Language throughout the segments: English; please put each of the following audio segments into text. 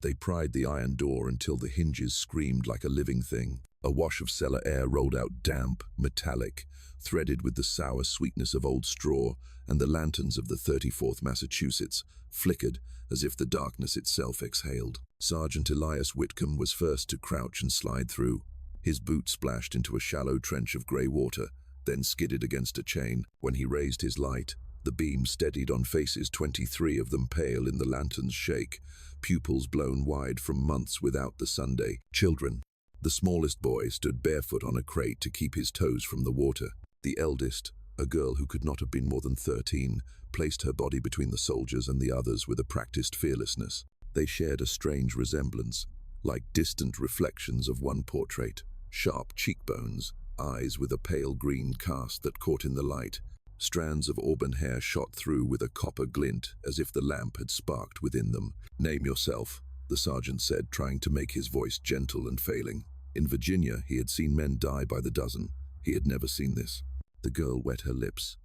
They pried the iron door until the hinges screamed like a living thing. A wash of cellar air rolled out, damp, metallic, threaded with the sour sweetness of old straw, and the lanterns of the 34th Massachusetts flickered as if the darkness itself exhaled. Sergeant Elias Whitcomb was first to crouch and slide through. His boot splashed into a shallow trench of grey water, then skidded against a chain. When he raised his light, the beam steadied on faces, 23 of them pale in the lantern's shake, pupils blown wide from months without the Sunday. Children. The smallest boy stood barefoot on a crate to keep his toes from the water. The eldest, a girl who could not have been more than 13, placed her body between the soldiers and the others with a practiced fearlessness. They shared a strange resemblance, like distant reflections of one portrait. Sharp cheekbones, eyes with a pale green cast that caught in the light. Strands of auburn hair shot through with a copper glint as if the lamp had sparked within them. "Name yourself," the sergeant said, trying to make his voice gentle and failing. In Virginia, he had seen men die by the dozen. He had never seen this. The girl wet her lips.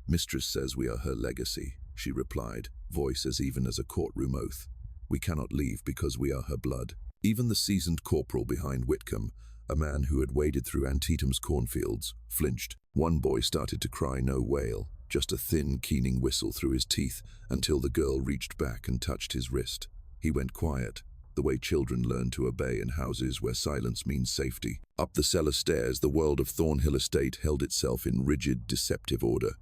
"Mistress says we are her legacy," she replied, voice as even as a courtroom oath. "We cannot leave because we are her blood." Even the seasoned corporal behind Whitcomb, a man who had waded through Antietam's cornfields, flinched. One boy started to cry no wail, just a thin, keening whistle through his teeth until the girl reached back and touched his wrist. He went quiet, the way children learn to obey in houses where silence means safety. Up the cellar stairs, the world of Thornhill estate held itself in rigid, deceptive order.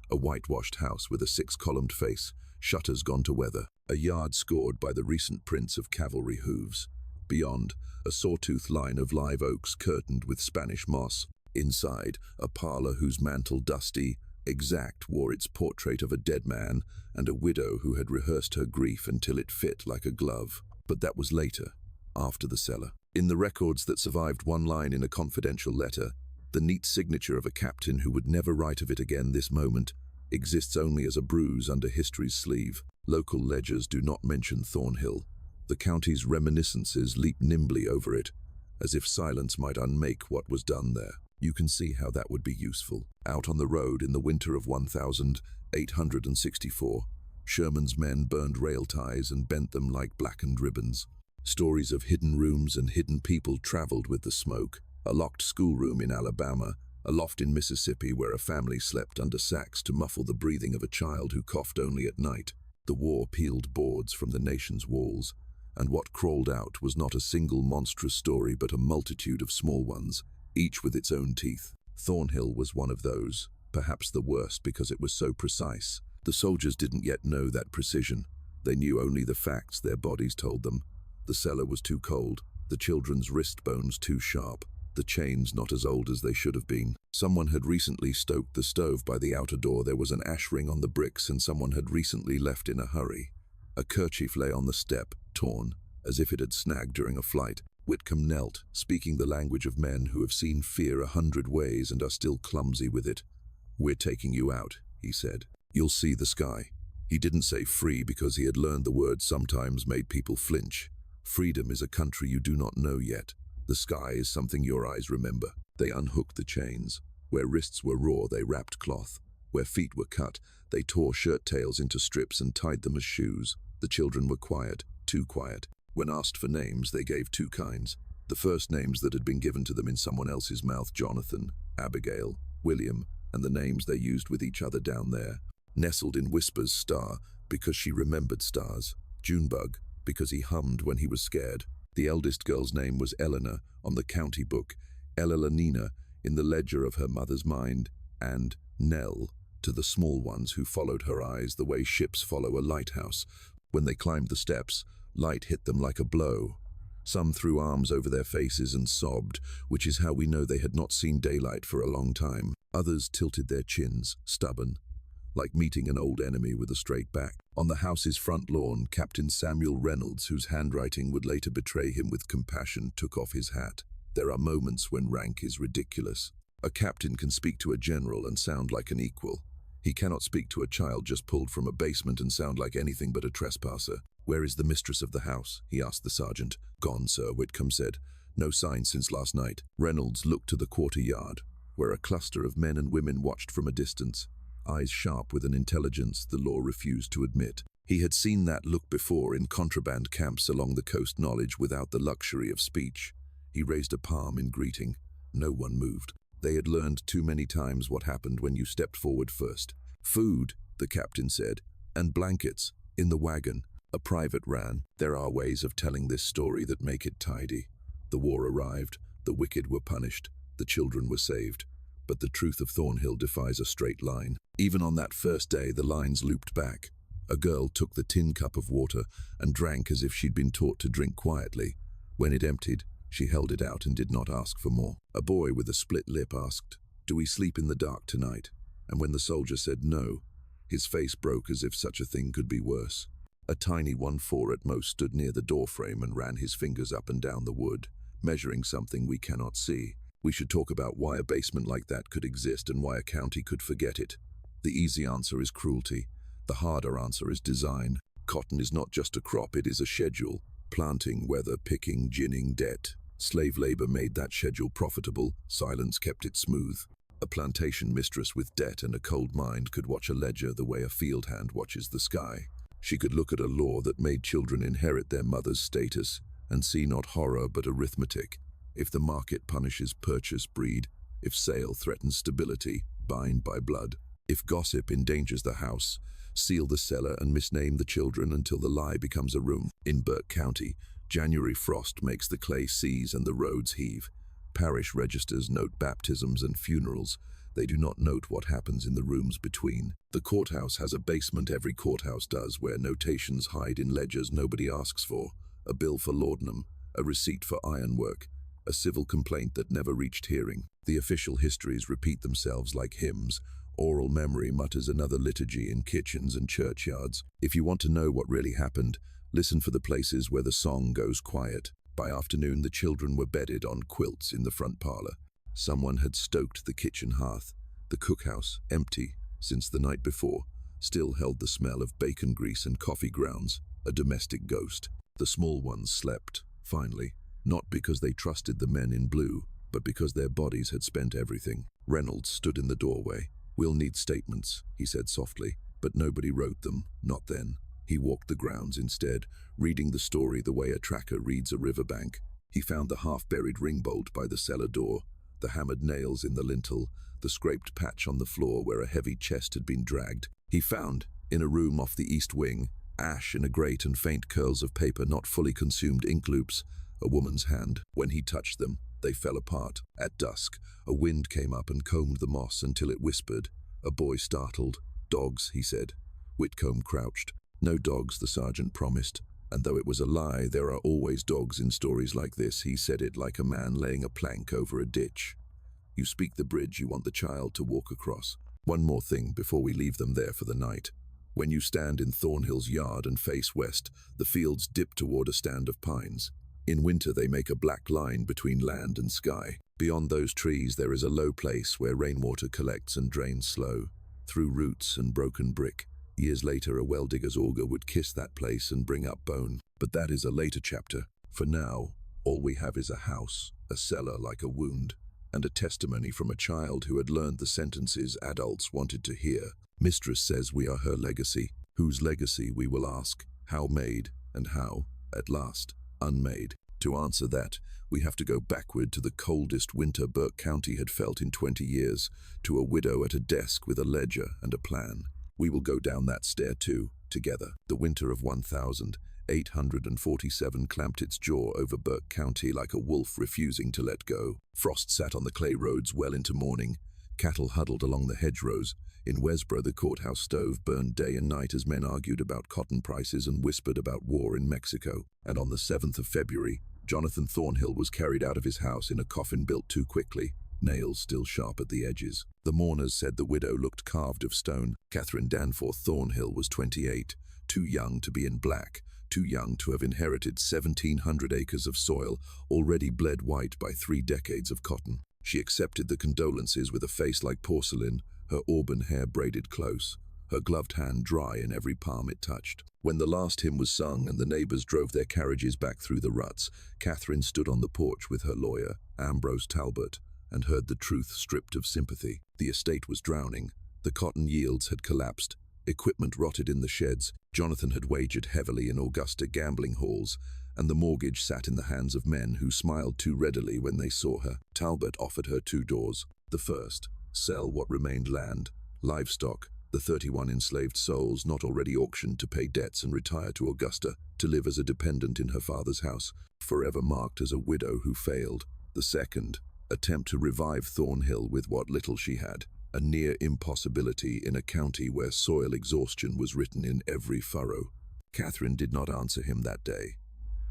A whitewashed house with a 6-columned face, shutters gone to weather, a yard scored by the recent prints of cavalry hooves. Beyond, a sawtooth line of live oaks curtained with Spanish moss. Inside, a parlor whose mantel, dusty, exact, wore its portrait of a dead man and a widow who had rehearsed her grief until it fit like a glove. But that was later, after the cellar. In the records that survived one line in a confidential letter, the neat signature of a captain who would never write of it again this moment exists only as a bruise under history's sleeve. Local ledgers do not mention Thornhill. The county's reminiscences leap nimbly over it, as if silence might unmake what was done there. You can see how that would be useful. Out on the road in the winter of 1864, Sherman's men burned rail ties and bent them like blackened ribbons. Stories of hidden rooms and hidden people traveled with the smoke. A locked schoolroom in Alabama, a loft in Mississippi where a family slept under sacks to muffle the breathing of a child who coughed only at night. The war peeled boards from the nation's walls, and what crawled out was not a single monstrous story but a multitude of small ones, each with its own teeth. Thornhill was one of those, perhaps the worst because it was so precise. The soldiers didn't yet know that precision. They knew only the facts their bodies told them. The cellar was too cold, the children's wrist bones too sharp, the chains not as old as they should have been. Someone had recently stoked the stove by the outer door. There was an ash ring on the bricks and someone had recently left in a hurry. A kerchief lay on the step, torn, as if it had snagged during a flight. Whitcomb knelt, speaking the language of men who have seen fear 100 ways and are still clumsy with it. "We're taking you out," he said. "You'll see the sky." He didn't say free because he had learned the word sometimes made people flinch. Freedom is a country you do not know yet. The sky is something your eyes remember. They unhooked the chains. Where wrists were raw, they wrapped cloth. Where feet were cut, they tore shirt tails into strips and tied them as shoes. The children were quiet, too quiet. When asked for names, they gave two kinds. The first names that had been given to them in someone else's mouth: Jonathan, Abigail, William, and the names they used with each other down there. Nestled in whispers, Star, because she remembered stars. Junebug, because he hummed when he was scared. The eldest girl's name was Eleanor on the county book, Eleanina in the ledger of her mother's mind, and Nell to the small ones who followed her eyes the way ships follow a lighthouse. When they climbed the steps, light hit them like a blow. Some threw arms over their faces and sobbed, which is how we know they had not seen daylight for a long time. Others tilted their chins, stubborn, like meeting an old enemy with a straight back. On the house's front lawn, Captain Samuel Reynolds, whose handwriting would later betray him with compassion, took off his hat. There are moments when rank is ridiculous. A captain can speak to a general and sound like an equal. He cannot speak to a child just pulled from a basement and sound like anything but a trespasser. "Where is the mistress of the house?" he asked the sergeant. "Gone, sir," Whitcomb said. "No sign since last night." Reynolds looked to the quarter yard, where a cluster of men and women watched from a distance, eyes sharp with an intelligence the law refused to admit. He had seen that look before in contraband camps along the coast, knowledge without the luxury of speech. He raised a palm in greeting. No one moved. They had learned too many times what happened when you stepped forward first. "Food," the captain said, "and blankets, in the wagon." A private ran. "There are ways of telling this story that make it tidy. The war arrived, the wicked were punished, the children were saved. But the truth of Thornhill defies a straight line. Even on that first day, the lines looped back. A girl took the tin cup of water and drank as if she'd been taught to drink quietly. When it emptied, she held it out and did not ask for more. A boy with a split lip asked, "Do we sleep in the dark tonight?" And when the soldier said no, his face broke as if such a thing could be worse. A tiny 1-4 at most stood near the doorframe and ran his fingers up and down the wood, measuring something we cannot see. We should talk about why a basement like that could exist and why a county could forget it. The easy answer is cruelty. The harder answer is design. Cotton is not just a crop, it is a schedule. Planting, weather, picking, ginning, debt. Slave labor made that schedule profitable. Silence kept it smooth. A plantation mistress with debt and a cold mind could watch a ledger the way a field hand watches the sky. She could look at a law that made children inherit their mother's status and see not horror but arithmetic. If the market punishes purchase, breed. If sale threatens stability, bind by blood. If gossip endangers the house, seal the cellar and misname the children until the lie becomes a room. In Burke County, January frost makes the clay seize and the roads heave. Parish registers note baptisms and funerals. They do not note what happens in the rooms between. The courthouse has a basement, every courthouse does, where notations hide in ledgers nobody asks for. A bill for laudanum, a receipt for ironwork, a civil complaint that never reached hearing. The official histories repeat themselves like hymns. Oral memory mutters another liturgy in kitchens and churchyards. If you want to know what really happened, listen for the places where the song goes quiet. By afternoon, the children were bedded on quilts in the front parlor. Someone had stoked the kitchen hearth. The cookhouse, empty since the night before, still held the smell of bacon grease and coffee grounds, a domestic ghost. The small ones slept, finally, not because they trusted the men in blue, but because their bodies had spent everything. Reynolds stood in the doorway. "We'll need statements," he said softly, but nobody wrote them, not then. He walked the grounds instead, reading the story the way a tracker reads a riverbank. He found the half-buried ring bolt by the cellar door, the hammered nails in the lintel, the scraped patch on the floor where a heavy chest had been dragged. He found, in a room off the east wing, ash in a grate and faint curls of paper, not fully consumed ink loops, a woman's hand. When he touched them, they fell apart. At dusk, a wind came up and combed the moss until it whispered. A boy startled. "Dogs," he said. Whitcomb crouched. "No dogs," the sergeant promised. And though it was a lie, there are always dogs in stories like this. He said it like a man laying a plank over a ditch. You speak the bridge you want the child to walk across. One more thing before we leave them there for the night. When you stand in Thornhill's yard and face west, the fields dip toward a stand of pines. In winter they make a black line between land and sky. Beyond those trees there is a low place where rainwater collects and drains slow, through roots and broken brick. Years later a well-digger's auger would kiss that place and bring up bone. But that is a later chapter. For now, all we have is a house, a cellar like a wound, and a testimony from a child who had learned the sentences adults wanted to hear. Mistress says we are her legacy. Whose legacy, we will ask? How made, and how, at last, unmade? To answer that, we have to go backward to the coldest winter Burke County had felt in 20 years, to a widow at a desk with a ledger and a plan. We will go down that stair too, together. The winter of 1847 clamped its jaw over Burke County like a wolf refusing to let go. Frost sat on the clay roads well into morning. Cattle huddled along the hedgerows. In Wesborough, the courthouse stove burned day and night as men argued about cotton prices and whispered about war in Mexico. And on the 7th of February, Jonathan Thornhill was carried out of his house in a coffin built too quickly, nails still sharp at the edges. The mourners said the widow looked carved of stone. Catherine Danforth Thornhill was 28, too young to be in black, too young to have inherited 1,700 acres of soil, already bled white by 3 decades of cotton. She accepted the condolences with a face like porcelain, her auburn hair braided close, her gloved hand dry in every palm it touched. When the last hymn was sung and the neighbors drove their carriages back through the ruts, Catherine stood on the porch with her lawyer, Ambrose Talbot, and heard the truth stripped of sympathy. The estate was drowning. The cotton yields had collapsed. Equipment rotted in the sheds. Jonathan had wagered heavily in Augusta gambling halls, and the mortgage sat in the hands of men who smiled too readily when they saw her. Talbot offered her two doors. The first, sell what remained land, livestock, the 31 enslaved souls not already auctioned to pay debts and retire to Augusta to live as a dependent in her father's house, forever marked as a widow who failed. The second, attempt to revive Thornhill with what little she had, a near impossibility in a county where soil exhaustion was written in every furrow. Catherine did not answer him that day.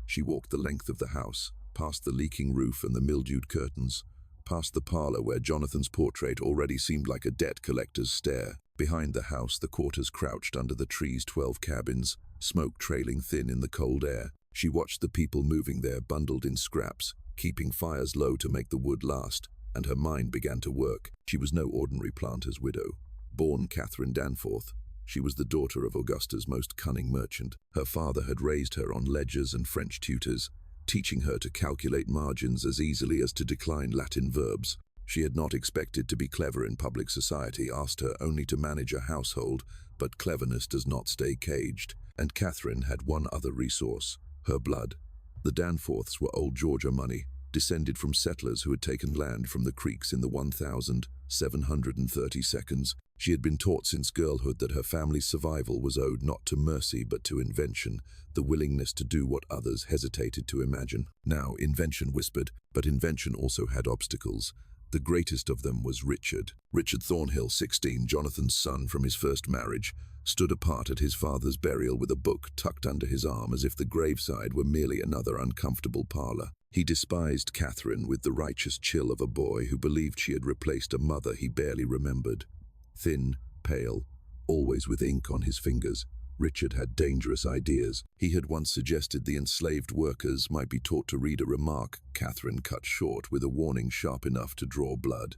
She walked the length of the house, past the leaking roof and the mildewed curtains, past the parlor where Jonathan's portrait already seemed like a debt collector's stare. Behind the house, the quarters crouched under the tree's 12 cabins, smoke trailing thin in the cold air. She watched the people moving there, bundled in scraps, keeping fires low to make the wood last, and her mind began to work. She was no ordinary planter's widow. Born Catherine Danforth, she was the daughter of Augusta's most cunning merchant. Her father had raised her on ledgers and French tutors, teaching her to calculate margins as easily as to decline Latin verbs. She had not expected to be clever in public society, asked her only to manage a household, but cleverness does not stay caged. And Catherine had one other resource, her blood. The Danforths were old Georgia money, descended from settlers who had taken land from the creeks in the 1730s. She had been taught since girlhood that her family's survival was owed not to mercy but to invention, the willingness to do what others hesitated to imagine. Now, invention whispered, but invention also had obstacles. The greatest of them was Richard. Richard Thornhill, 16, Jonathan's son from his first marriage, stood apart at his father's burial with a book tucked under his arm as if the graveside were merely another uncomfortable parlor. He despised Catherine with the righteous chill of a boy who believed she had replaced a mother he barely remembered. Thin, pale, always with ink on his fingers, Richard had dangerous ideas. He had once suggested the enslaved workers might be taught to read a remark Catherine cut short with a warning sharp enough to draw blood.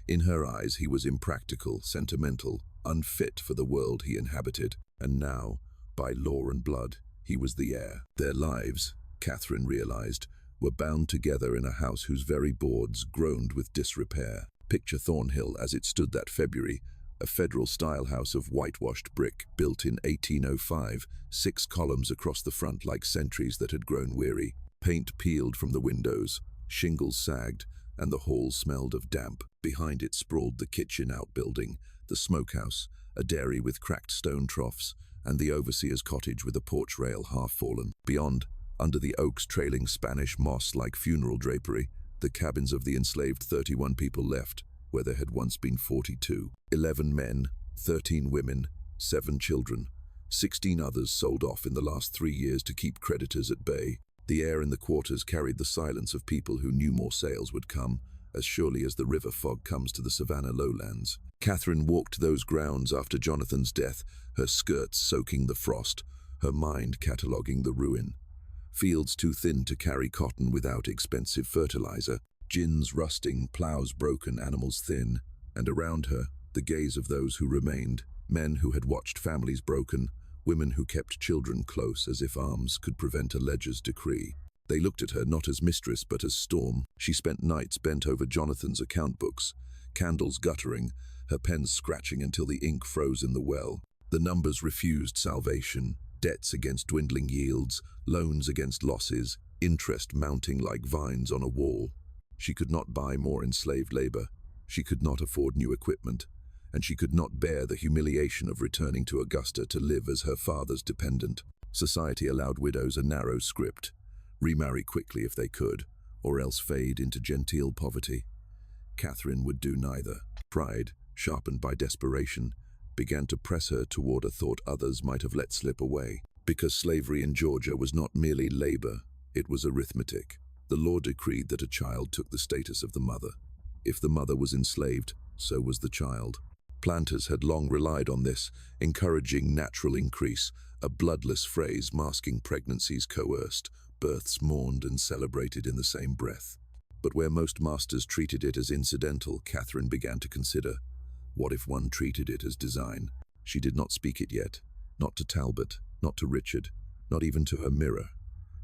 In her eyes, he was impractical, sentimental, unfit for the world he inhabited, and now, by law and blood, he was the heir. Their lives, Catherine realized, were bound together in a house whose very boards groaned with disrepair. Picture Thornhill as it stood that February, a federal-style house of whitewashed brick built in 1805, 6 columns across the front like sentries that had grown weary. Paint peeled from the windows, shingles sagged, and the hall smelled of damp. Behind it sprawled the kitchen outbuilding, the smokehouse, a dairy with cracked stone troughs, and the overseer's cottage with a porch rail half fallen. Beyond, under the oaks trailing Spanish moss like funeral drapery, the cabins of the enslaved 31 people left, where there had once been 42. 11 men, 13 women, 7 children, 16 others sold off in the last 3 years to keep creditors at bay. The air in the quarters carried the silence of people who knew more sales would come, as surely as the river fog comes to the savannah lowlands. Catherine walked those grounds after Jonathan's death, her skirts soaking the frost, her mind cataloguing the ruin. Fields too thin to carry cotton without expensive fertilizer, gins rusting, plows broken, animals thin, and around her, the gaze of those who remained, men who had watched families broken, women who kept children close as if arms could prevent a ledger's decree. They looked at her not as mistress but as storm. She spent nights bent over Jonathan's account books, candles guttering, her pen scratching until the ink froze in the well. The numbers refused salvation. Debts against dwindling yields, loans against losses, interest mounting like vines on a wall. She could not buy more enslaved labor. She could not afford new equipment, and she could not bear the humiliation of returning to Augusta to live as her father's dependent. Society allowed widows a narrow script: remarry quickly if they could, or else fade into genteel poverty. Catherine would do neither. Pride, sharpened by desperation, began to press her toward a thought others might have let slip away. Because slavery in Georgia was not merely labor, it was arithmetic. The law decreed that a child took the status of the mother. If the mother was enslaved, so was the child. Planters had long relied on this, encouraging natural increase, a bloodless phrase masking pregnancies coerced, births mourned and celebrated in the same breath. But where most masters treated it as incidental, Catherine began to consider, what if one treated it as design? She did not speak it yet, not to Talbot, not to Richard, not even to her mirror.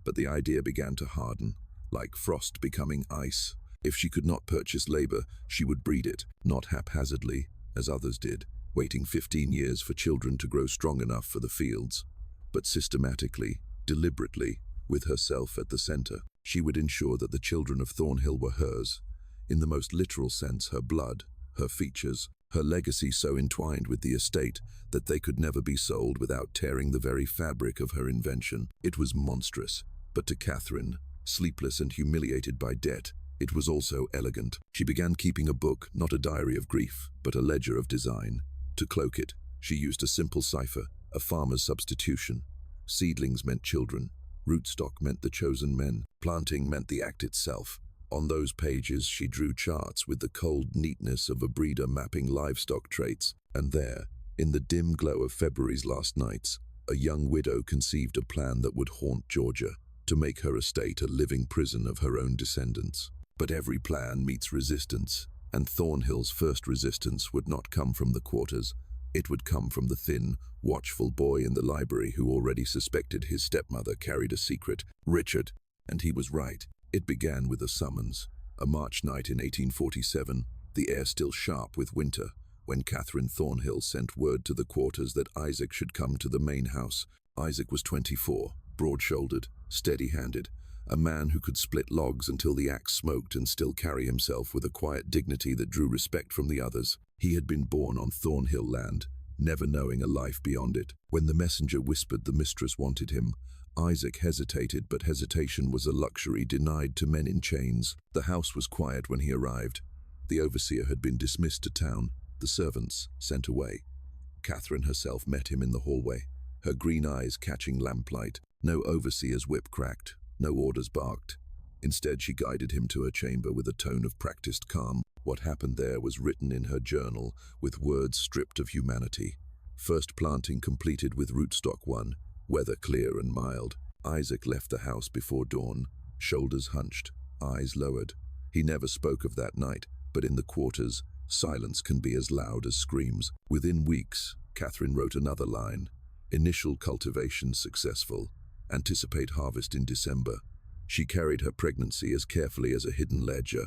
But the idea began to harden, like frost becoming ice. If she could not purchase labor, she would breed it, not haphazardly, as others did, waiting 15 years for children to grow strong enough for the fields. But systematically, deliberately, with herself at the center, she would ensure that the children of Thornhill were hers, in the most literal sense, her blood, her features, her legacy so entwined with the estate that they could never be sold without tearing the very fabric of her invention. It was monstrous, but to Catherine, sleepless and humiliated by debt, it was also elegant. She began keeping a book, not a diary of grief, but a ledger of design. To cloak it, she used a simple cipher, a farmer's substitution. Seedlings meant children, rootstock meant the chosen men, planting meant the act itself. On those pages she drew charts with the cold neatness of a breeder mapping livestock traits, and there, in the dim glow of February's last nights, a young widow conceived a plan that would haunt Georgia, to make her estate a living prison of her own descendants. But every plan meets resistance, and Thornhill's first resistance would not come from the quarters. It would come from the thin, watchful boy in the library who already suspected his stepmother carried a secret, Richard. And he was right. It began with a summons. A March night in 1847, the air still sharp with winter, when Catherine Thornhill sent word to the quarters that Isaac should come to the main house. Isaac was 24, broad-shouldered, steady-handed, a man who could split logs until the axe smoked and still carry himself with a quiet dignity that drew respect from the others. He had been born on Thornhill land, never knowing a life beyond it. When the messenger whispered the mistress wanted him, Isaac hesitated, but hesitation was a luxury denied to men in chains. The house was quiet when he arrived. The overseer had been dismissed to town, the servants sent away. Catherine herself met him in the hallway, her green eyes catching lamplight. No overseer's whip cracked, no orders barked. Instead, she guided him to her chamber with a tone of practiced calm. What happened there was written in her journal, with words stripped of humanity. First planting completed with rootstock 1, weather clear and mild. Isaac left the house before dawn, shoulders hunched, eyes lowered. He never spoke of that night, but in the quarters, silence can be as loud as screams. Within weeks, Catherine wrote another line. Initial cultivation successful. Anticipate harvest in December. She carried her pregnancy as carefully as a hidden ledger.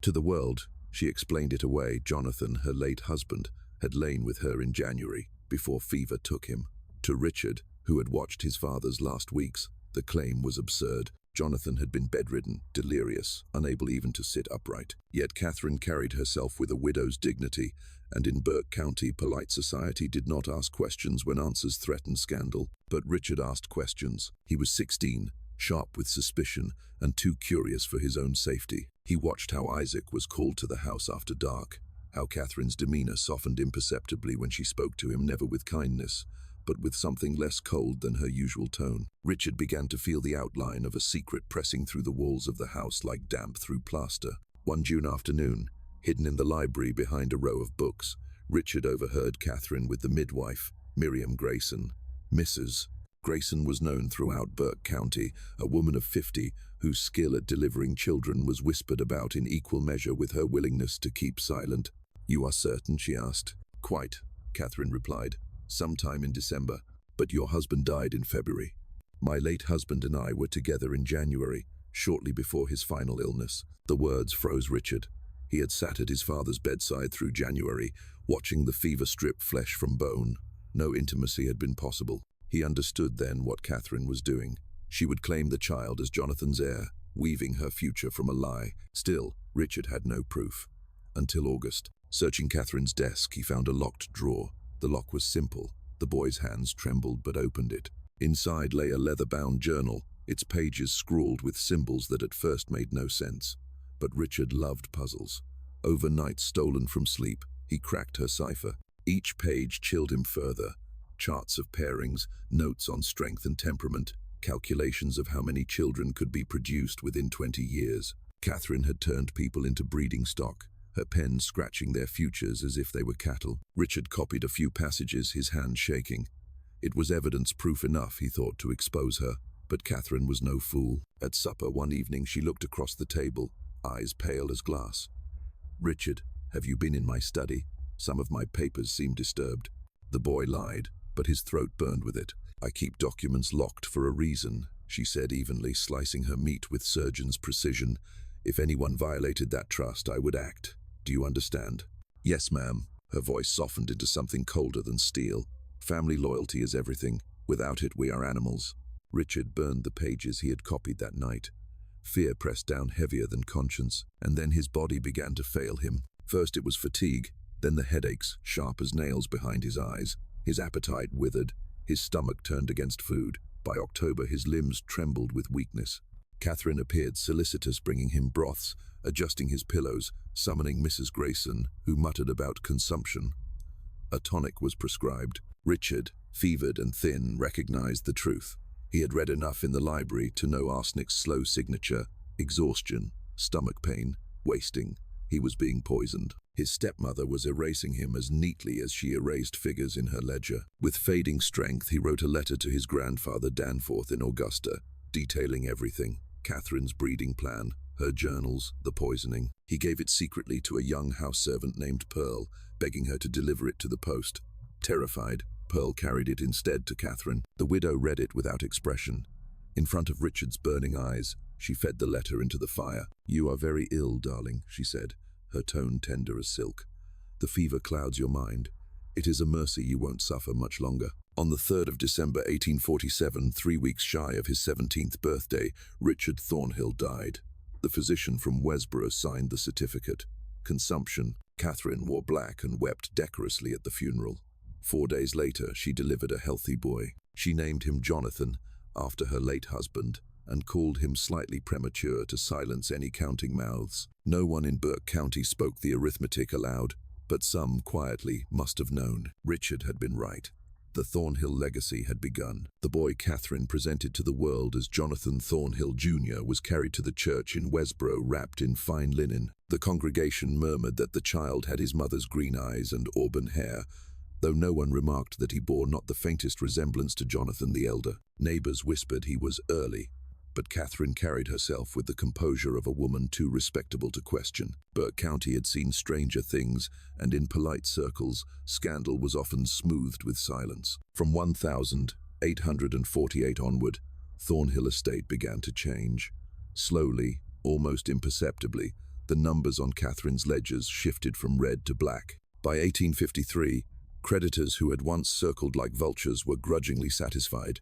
To the world, she explained it away. Jonathan, her late husband, had lain with her in January, before fever took him. To Richard, who had watched his father's last weeks, the claim was absurd. Jonathan had been bedridden, delirious, unable even to sit upright. Yet Catherine carried herself with a widow's dignity, and in Burke County, polite society did not ask questions when answers threatened scandal. But Richard asked questions. He was 16, sharp with suspicion, and too curious for his own safety. He watched how Isaac was called to the house after dark, how Catherine's demeanor softened imperceptibly when she spoke to him, never with kindness, but with something less cold than her usual tone. Richard began to feel the outline of a secret pressing through the walls of the house like damp through plaster. One June afternoon, hidden in the library behind a row of books, Richard overheard Catherine with the midwife, Miriam Grayson. Mrs. Grayson was known throughout Burke County, a woman of 50 whose skill at delivering children was whispered about in equal measure with her willingness to keep silent. "You are certain?" she asked. "Quite," Catherine replied. "Sometime in December, but your husband died in February. My late husband and I were together in January, shortly before his final illness." The words froze Richard. He had sat at his father's bedside through January, watching the fever strip flesh from bone. No intimacy had been possible. He understood then what Catherine was doing. She would claim the child as Jonathan's heir, weaving her future from a lie. Still, Richard had no proof. Until August. Searching Catherine's desk, he found a locked drawer. The lock was simple. The boy's hands trembled but opened it. Inside lay a leather-bound journal, its pages scrawled with symbols that at first made no sense. But Richard loved puzzles. Overnight stolen from sleep, he cracked her cipher. Each page chilled him further. Charts of pairings, notes on strength and temperament, calculations of how many children could be produced within 20 years. Catherine had turned people into breeding stock, her pen scratching their futures as if they were cattle. Richard copied a few passages, his hand shaking. It was evidence proof enough, he thought, to expose her. But Catherine was no fool. At supper one evening she looked across the table, eyes pale as glass. "Richard, have you been in my study? Some of my papers seem disturbed." The boy lied, but his throat burned with it. "I keep documents locked for a reason," she said evenly, slicing her meat with surgeon's precision. "If anyone violated that trust, I would act. Do you understand?" "Yes, ma'am." Her voice softened into something colder than steel. Family loyalty is everything. Without it, we are animals. Richard burned the pages he had copied that night. Fear pressed down heavier than conscience, and then his body began to fail him. First it was fatigue, then the headaches, sharp as nails behind his eyes. His appetite withered. His stomach turned against food. By October, his limbs trembled with weakness. Catherine appeared solicitous, bringing him broths, adjusting his pillows, summoning Mrs. Grayson, who muttered about consumption. A tonic was prescribed. Richard, fevered and thin, recognized the truth. He had read enough in the library to know arsenic's slow signature: exhaustion, stomach pain, wasting. He was being poisoned. His stepmother was erasing him as neatly as she erased figures in her ledger. With fading strength, he wrote a letter to his grandfather Danforth in Augusta, detailing everything: Catherine's breeding plan, her journals, the poisoning. He gave it secretly to a young house servant named Pearl, begging her to deliver it to the post. Terrified, Pearl carried it instead to Catherine. The widow read it without expression. In front of Richard's burning eyes, she fed the letter into the fire. "You are very ill, darling," she said, her tone tender as silk. "The fever clouds your mind. It is a mercy you won't suffer much longer." On the 3rd of December 1847, 3 weeks shy of his 17th birthday, Richard Thornhill died. The physician from Wesborough signed the certificate. Consumption. Catherine wore black and wept decorously at the funeral. 4 days later, she delivered a healthy boy. She named him Jonathan, after her late husband, and called him slightly premature to silence any counting mouths. No one in Burke County spoke the arithmetic aloud, but some, quietly, must have known. Richard had been right. The Thornhill legacy had begun. The boy Catherine presented to the world as Jonathan Thornhill Jr. was carried to the church in Wesborough wrapped in fine linen. The congregation murmured that the child had his mother's green eyes and auburn hair, though no one remarked that he bore not the faintest resemblance to Jonathan the elder. Neighbors whispered he was early, but Catherine carried herself with the composure of a woman too respectable to question. Burke County had seen stranger things, and in polite circles, scandal was often smoothed with silence. From 1848 onward, Thornhill estate began to change. Slowly, almost imperceptibly, the numbers on Catherine's ledgers shifted from red to black. By 1853, creditors who had once circled like vultures were grudgingly satisfied.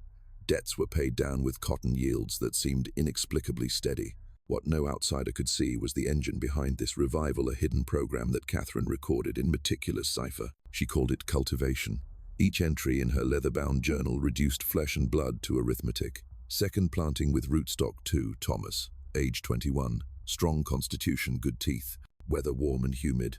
Debts were paid down with cotton yields that seemed inexplicably steady. What no outsider could see was the engine behind this revival, a hidden program that Catherine recorded in meticulous cipher. She called it cultivation. Each entry in her leather-bound journal reduced flesh and blood to arithmetic. Second planting with rootstock 2, Thomas, age 21, strong constitution, good teeth, weather warm and humid.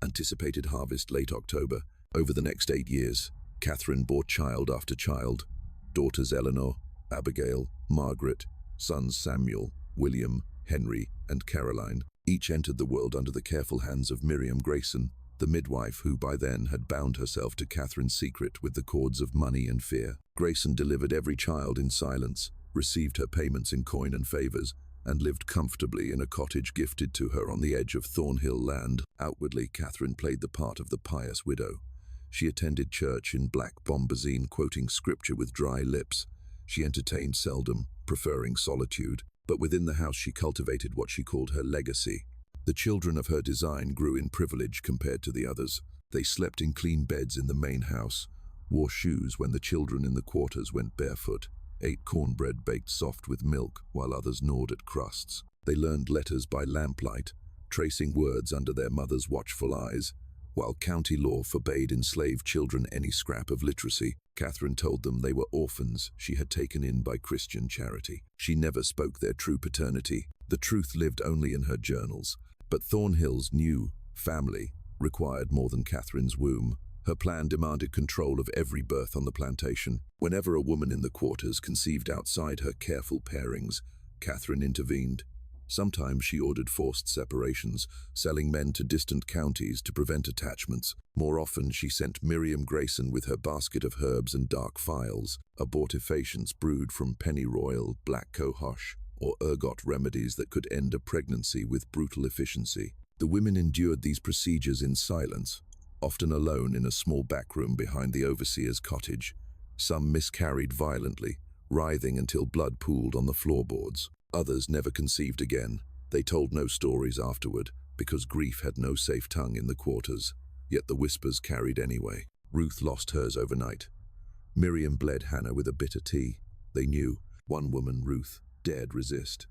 Anticipated harvest late October. Over the next 8 years, Catherine bore child after child. Daughters Eleanor, Abigail, Margaret, sons Samuel, William, Henry, and Caroline. Each entered the world under the careful hands of Miriam Grayson, the midwife who by then had bound herself to Catherine's secret with the cords of money and fear. Grayson delivered every child in silence, received her payments in coin and favors, and lived comfortably in a cottage gifted to her on the edge of Thornhill land. Outwardly, Catherine played the part of the pious widow. She attended church in black bombazine, quoting scripture with dry lips. She entertained seldom, preferring solitude, but within the house she cultivated what she called her legacy. The children of her design grew in privilege compared to the others. They slept in clean beds in the main house, wore shoes when the children in the quarters went barefoot, ate cornbread baked soft with milk while others gnawed at crusts. They learned letters by lamplight, tracing words under their mother's watchful eyes. While county law forbade enslaved children any scrap of literacy, Catherine told them they were orphans she had taken in by Christian charity. She never spoke their true paternity. The truth lived only in her journals. But Thornhill's new family required more than Catherine's womb. Her plan demanded control of every birth on the plantation. Whenever a woman in the quarters conceived outside her careful pairings, Catherine intervened. Sometimes she ordered forced separations, selling men to distant counties to prevent attachments. More often, she sent Miriam Grayson with her basket of herbs and dark phials, abortifacients brewed from pennyroyal, black cohosh, or ergot remedies that could end a pregnancy with brutal efficiency. The women endured these procedures in silence, often alone in a small back room behind the overseer's cottage. Some miscarried violently, writhing until blood pooled on the floorboards. Others never conceived again. They told no stories afterward, because grief had no safe tongue in the quarters. yet the whispers carried anyway. Ruth lost hers overnight. Miriam bled Hannah with a bitter tea. They knew, one woman, Ruth, dared resist.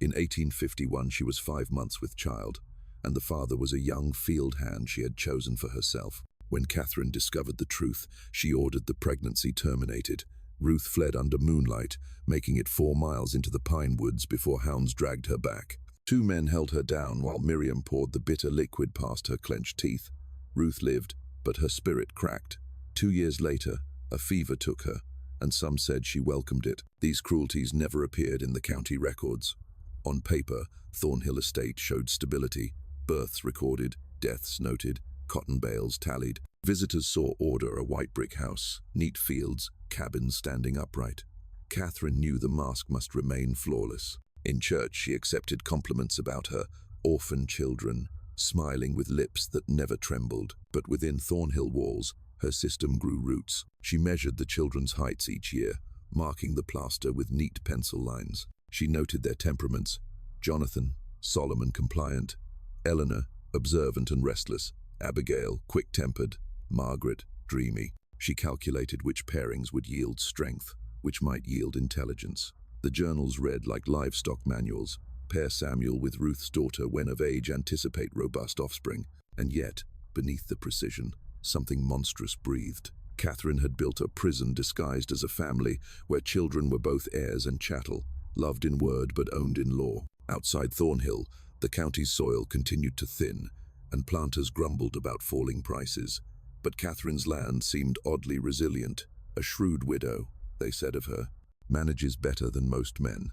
In 1851 she was 5 months with child, and the father was a young field hand she had chosen for herself. When Catherine discovered the truth, she ordered the pregnancy terminated. Ruth fled under moonlight, making it 4 miles into the pine woods before hounds dragged her back. 2 men held her down while Miriam poured the bitter liquid past her clenched teeth. Ruth lived, but her spirit cracked. 2 years later, a fever took her, and some said she welcomed it. These cruelties never appeared in the county records. On paper, Thornhill estate showed stability. Births recorded, deaths noted, cotton bales tallied. Visitors saw order: a white brick house, neat fields, cabins standing upright. Catherine knew the mask must remain flawless. In church, she accepted compliments about her orphan children, smiling with lips that never trembled. But within Thornhill walls, her system grew roots. She measured the children's heights each year, marking the plaster with neat pencil lines. She noted their temperaments: Jonathan, solemn and compliant; Eleanor, observant and restless; Abigail, quick-tempered; Margaret, dreamy. She calculated which pairings would yield strength, which might yield intelligence. The journals read like livestock manuals: pair Samuel with Ruth's daughter when of age, anticipate robust offspring. And yet, beneath the precision, something monstrous breathed. Catherine had built a prison disguised as a family, where children were both heirs and chattel, loved in word but owned in law. Outside Thornhill, the county's soil continued to thin, and planters grumbled about falling prices. But Catherine's land seemed oddly resilient. A shrewd widow, they said of her, manages better than most men.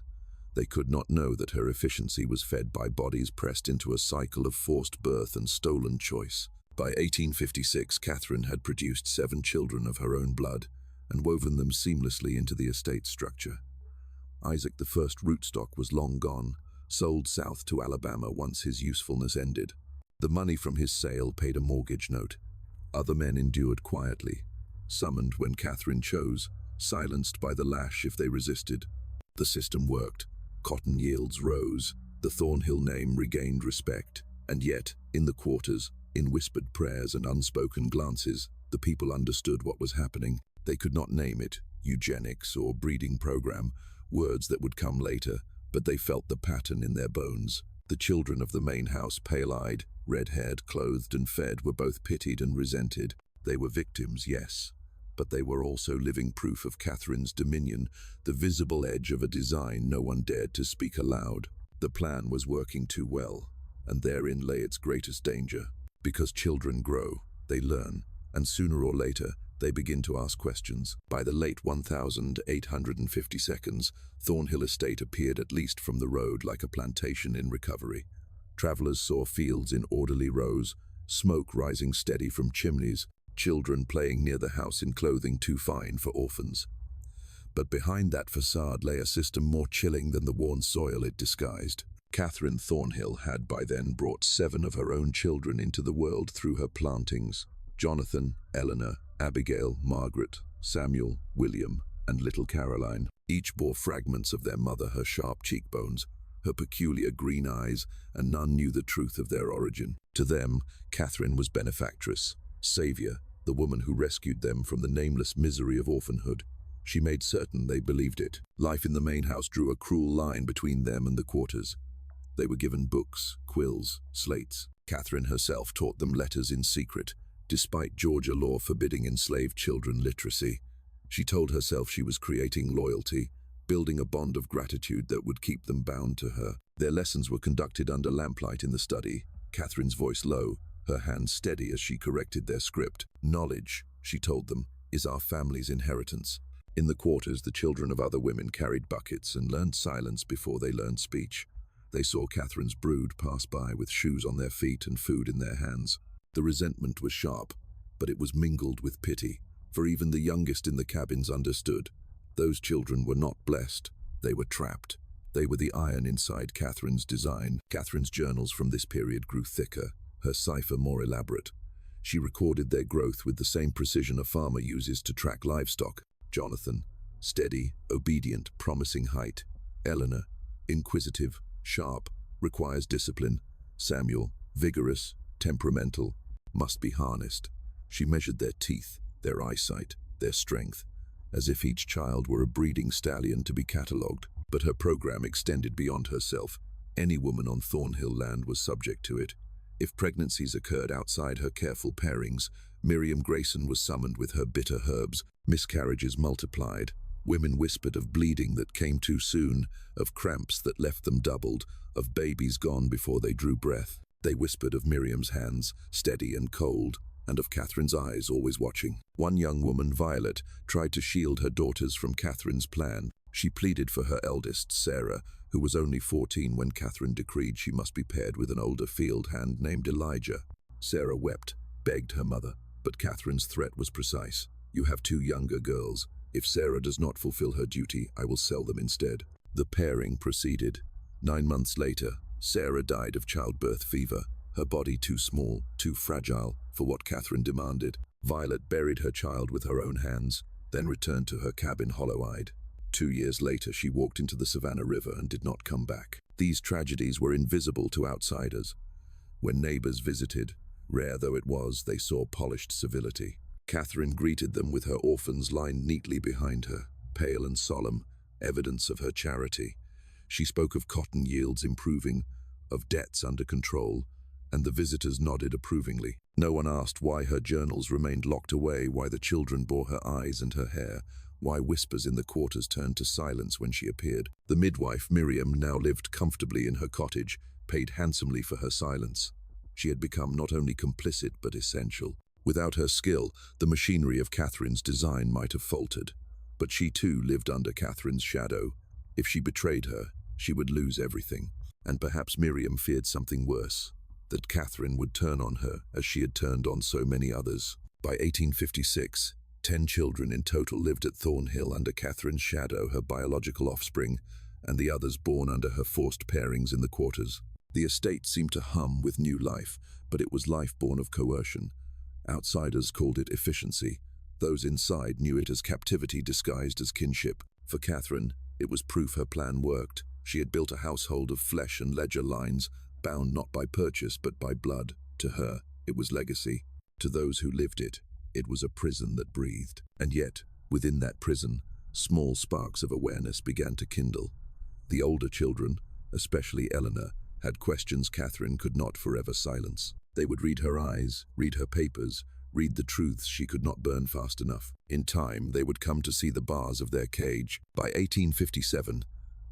They could not know that her efficiency was fed by bodies pressed into a cycle of forced birth and stolen choice. By 1856, Catherine had produced 7 children of her own blood and woven them seamlessly into the estate structure. Isaac, the first rootstock, was long gone, sold south to Alabama once his usefulness ended. The money from his sale paid a mortgage note. Other men endured quietly, summoned when Catherine chose, silenced by the lash if they resisted. The system worked. Cotton yields rose. The Thornhill name regained respect. And yet, in the quarters, in whispered prayers and unspoken glances, the people understood what was happening. They could not name it, eugenics or breeding program, words that would come later, but they felt the pattern in their bones. The children of the main house, pale-eyed, red-haired, clothed and fed, were both pitied and resented. They were victims, yes, but they were also living proof of Catherine's dominion, the visible edge of a design no one dared to speak aloud. The plan was working too well, and therein lay its greatest danger. Because children grow, they learn, and sooner or later, they begin to ask questions. By the late 1852, Thornhill Estate appeared, at least from the road, like a plantation in recovery. Travelers saw fields in orderly rows, smoke rising steady from chimneys, children playing near the house in clothing too fine for orphans. But behind that facade lay a system more chilling than the worn soil it disguised. Catherine Thornhill had by then brought 7 of her own children into the world through her plantings: Jonathan, Eleanor, Abigail, Margaret, Samuel, William, and little Caroline. Each bore fragments of their mother: her sharp cheekbones, her peculiar green eyes, and none knew the truth of their origin. To them, Catherine was benefactress, savior, the woman who rescued them from the nameless misery of orphanhood. She made certain they believed it. Life in the main house drew a cruel line between them and the quarters. They were given books, quills, slates. Catherine herself taught them letters in secret, despite Georgia law forbidding enslaved children literacy. She told herself she was creating loyalty, building a bond of gratitude that would keep them bound to her. Their lessons were conducted under lamplight in the study, Catherine's voice low, her hands steady as she corrected their script. Knowledge, she told them, is our family's inheritance. In the quarters, the children of other women carried buckets and learned silence before they learned speech. They saw Catherine's brood pass by with shoes on their feet and food in their hands. The resentment was sharp, but it was mingled with pity, for even the youngest in the cabins understood. Those children were not blessed, they were trapped. They were the iron inside Catherine's design. Catherine's journals from this period grew thicker, her cipher more elaborate. She recorded their growth with the same precision a farmer uses to track livestock. Jonathan, steady, obedient, promising height. Eleanor, inquisitive, sharp, requires discipline. Samuel, vigorous, temperamental. must be harnessed. She measured their teeth, their eyesight, their strength, as if each child were a breeding stallion to be catalogued. But her program extended beyond herself. Any woman on Thornhill land was subject to it. If pregnancies occurred outside her careful pairings, Miriam Grayson was summoned with her bitter herbs. Miscarriages multiplied. Women whispered of bleeding that came too soon, of cramps that left them doubled, of babies gone before they drew breath. They whispered of Miriam's hands, steady and cold, and of Catherine's eyes always watching. One young woman, Violet, tried to shield her daughters from Catherine's plan. She pleaded for her eldest, Sarah, who was only 14 when Catherine decreed she must be paired with an older field hand named Elijah. Sarah wept, begged her mother, but Catherine's threat was precise. "You have 2 younger girls. If Sarah does not fulfill her duty, I will sell them instead." The pairing proceeded. 9 months later, Sarah died of childbirth fever, her body too small, too fragile for what Catherine demanded. Violet buried her child with her own hands, then returned to her cabin hollow-eyed. 2 years later, she walked into the Savannah River and did not come back. These tragedies were invisible to outsiders. When neighbors visited, rare though it was, they saw polished civility. Catherine greeted them with her orphans lined neatly behind her, pale and solemn, evidence of her charity. She spoke of cotton yields improving, of debts under control, and the visitors nodded approvingly. No one asked why her journals remained locked away, why the children bore her eyes and her hair, why whispers in the quarters turned to silence when she appeared. The midwife, Miriam, now lived comfortably in her cottage, paid handsomely for her silence. She had become not only complicit but essential. Without her skill, the machinery of Catherine's design might have faltered. But she too lived under Catherine's shadow. If she betrayed her, she would lose everything. And perhaps Miriam feared something worse, that Catherine would turn on her as she had turned on so many others. By 1856, 10 children in total lived at Thornhill under Catherine's shadow, her biological offspring, and the others born under her forced pairings in the quarters. The estate seemed to hum with new life, but it was life born of coercion. Outsiders called it efficiency. Those inside knew it as captivity disguised as kinship. For Catherine, it was proof her plan worked. She had built a household of flesh and ledger lines, bound not by purchase but by blood. To her, it was legacy. To those who lived it, it was a prison that breathed. And yet, within that prison, small sparks of awareness began to kindle. The older children, especially Eleanor, had questions Catherine could not forever silence. They would read her eyes, read her papers, read the truths she could not burn fast enough. In time, they would come to see the bars of their cage. By 1857,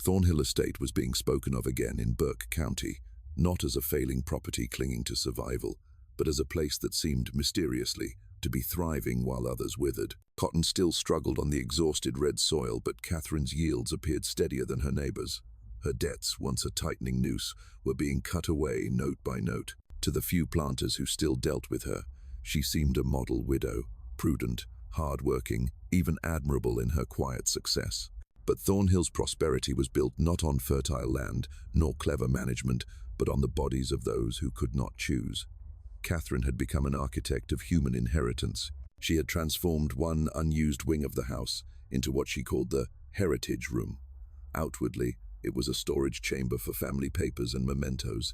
Thornhill Estate was being spoken of again in Burke County, not as a failing property clinging to survival, but as a place that seemed mysteriously to be thriving while others withered. Cotton still struggled on the exhausted red soil, but Catherine's yields appeared steadier than her neighbors. Her debts, once a tightening noose, were being cut away note by note. To the few planters who still dealt with her, she seemed a model widow, prudent, hard-working, even admirable in her quiet success. But Thornhill's prosperity was built not on fertile land, nor clever management, but on the bodies of those who could not choose. Catherine had become an architect of human inheritance. She had transformed one unused wing of the house into what she called the heritage room. Outwardly, it was a storage chamber for family papers and mementos.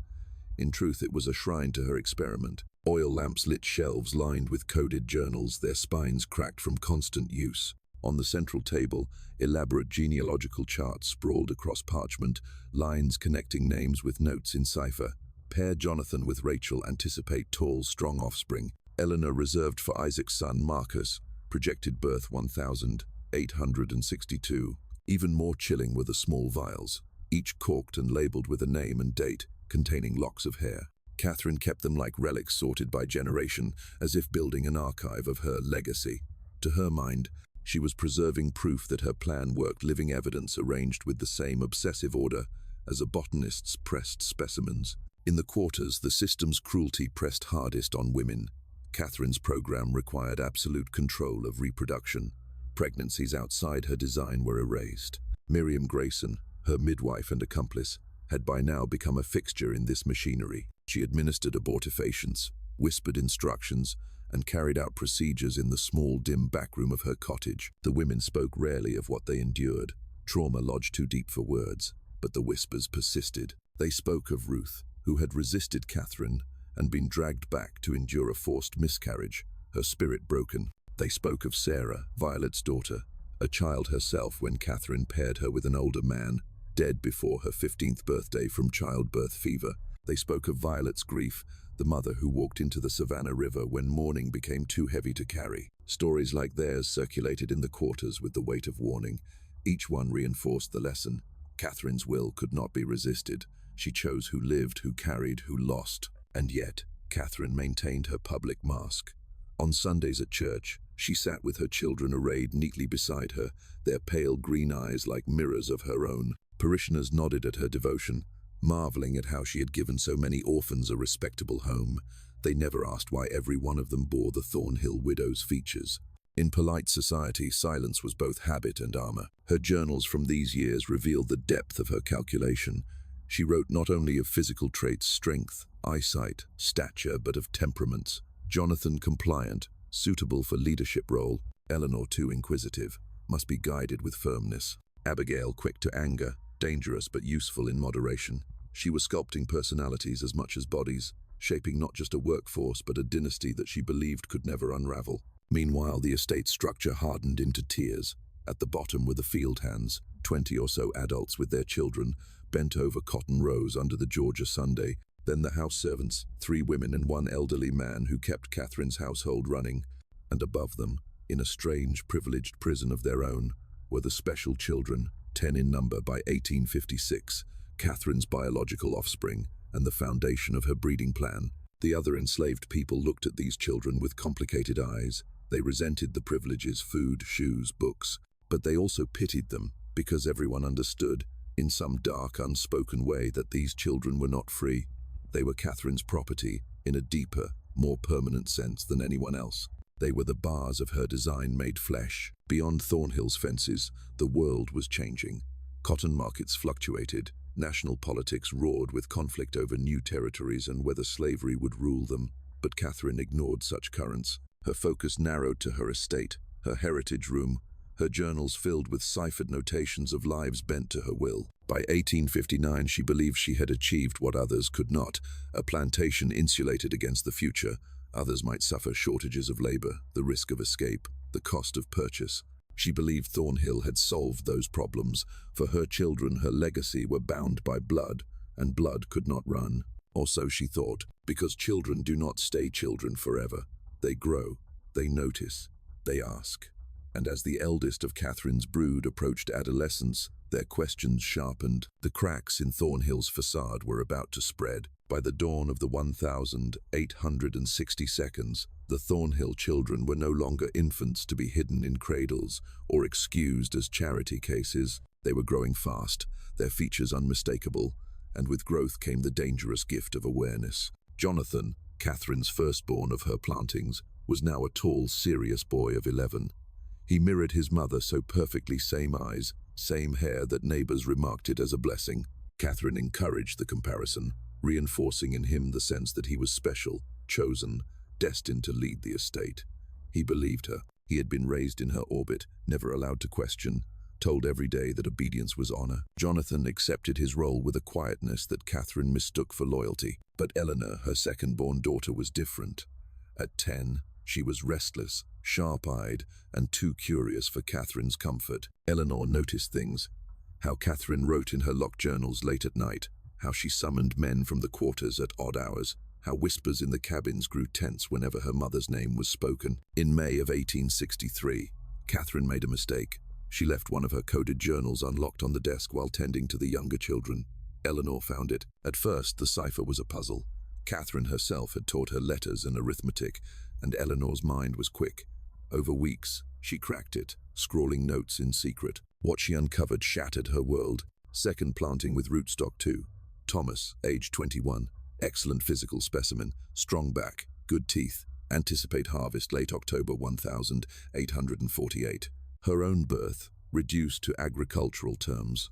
In truth, it was a shrine to her experiment. Oil lamps lit shelves lined with coded journals, their spines cracked from constant use. On the central table, elaborate genealogical charts sprawled across parchment, lines connecting names with notes in cipher. Pair Jonathan with Rachel anticipate tall, strong offspring. Eleanor reserved for Isaac's son Marcus, projected birth 1862. Even more chilling were the small vials, each corked and labeled with a name and date, containing locks of hair. Catherine kept them like relics sorted by generation, as if building an archive of her legacy. To her mind, she was preserving proof that her plan worked, living evidence arranged with the same obsessive order as a botanist's pressed specimens. In the quarters, the system's cruelty pressed hardest on women. Catherine's program required absolute control of reproduction. Pregnancies outside her design were erased. Miriam Grayson, her midwife and accomplice, had by now become a fixture in this machinery. She administered abortifacients, whispered instructions, and carried out procedures in the small, dim backroom of her cottage. The women spoke rarely of what they endured. Trauma lodged too deep for words, but the whispers persisted. They spoke of Ruth, who had resisted Catherine, and been dragged back to endure a forced miscarriage, her spirit broken. They spoke of Sarah, Violet's daughter, a child herself when Catherine paired her with an older man, dead before her 15th birthday from childbirth fever. They spoke of Violet's grief, the mother who walked into the Savannah River when mourning became too heavy to carry. Stories like theirs circulated in the quarters with the weight of warning. Each one reinforced the lesson. Catherine's will could not be resisted. She chose who lived, who carried, who lost. And yet, Catherine maintained her public mask. On Sundays at church, she sat with her children arrayed neatly beside her, their pale green eyes like mirrors of her own. Parishioners nodded at her devotion, marveling at how she had given so many orphans a respectable home. They never asked why every one of them bore the Thornhill widow's features. In polite society, silence was both habit and armor. Her journals from these years revealed the depth of her calculation. She wrote not only of physical traits, strength, eyesight, stature, but of temperaments. Jonathan compliant, suitable for leadership role. Eleanor too inquisitive, must be guided with firmness. Abigail quick to anger, dangerous but useful in moderation. She was sculpting personalities as much as bodies, shaping not just a workforce but a dynasty that she believed could never unravel. Meanwhile, the estate structure hardened into tiers. At the bottom were the field hands, 20 or so adults with their children, bent over cotton rows under the Georgia Sunday. Then the house servants, 3 women and 1 elderly man who kept Catherine's household running. And above them, in a strange, privileged prison of their own, were the special children, 10 in number by 1856, Catherine's biological offspring and the foundation of her breeding plan. The other enslaved people looked at these children with complicated eyes. They resented the privileges, food, shoes, books, but they also pitied them because everyone understood, in some dark, unspoken way, that these children were not free. They were Catherine's property in a deeper, more permanent sense than anyone else. They were the bars of her design made flesh. Beyond Thornhill's fences, the world was changing. Cotton markets fluctuated. National politics roared with conflict over new territories and whether slavery would rule them. But Catherine ignored such currents. Her focus narrowed to her estate, her heritage room, her journals filled with ciphered notations of lives bent to her will. By 1859, she believed she had achieved what others could not, a plantation insulated against the future. Others might suffer shortages of labor, the risk of escape, the cost of purchase. She believed Thornhill had solved those problems. For her children, her legacy were bound by blood, and blood could not run. Or so she thought, because children do not stay children forever. They grow, they notice, they ask. And as the eldest of Catherine's brood approached adolescence, their questions sharpened. The cracks in Thornhill's facade were about to spread. By the dawn of the 1860 seconds, the Thornhill children were no longer infants to be hidden in cradles or excused as charity cases. They were growing fast, their features unmistakable, and with growth came the dangerous gift of awareness. Jonathan, Catherine's firstborn of her plantings, was now a tall, serious boy of 11. He mirrored his mother so perfectly, same eyes, same hair, that neighbors remarked it as a blessing. Catherine encouraged the comparison, reinforcing in him the sense that he was special, chosen, destined to lead the estate. He believed her. He had been raised in her orbit, never allowed to question, told every day that obedience was honor. Jonathan accepted his role with a quietness that Catherine mistook for loyalty. But Eleanor, her second-born daughter, was different. At 10, she was restless, sharp-eyed, and too curious for Catherine's comfort. Eleanor noticed things. How Catherine wrote in her locked journals late at night, how she summoned men from the quarters at odd hours, how whispers in the cabins grew tense whenever her mother's name was spoken. In May of 1863, Catherine made a mistake. She left one of her coded journals unlocked on the desk while tending to the younger children. Eleanor found it. At first, the cipher was a puzzle. Catherine herself had taught her letters and arithmetic, and Eleanor's mind was quick. Over weeks, she cracked it, scrawling notes in secret. What she uncovered shattered her world. Second planting with rootstock 2. Thomas, age 21. Excellent physical specimen, strong back, good teeth. Anticipate harvest late October 1848. Her own birth, reduced to agricultural terms.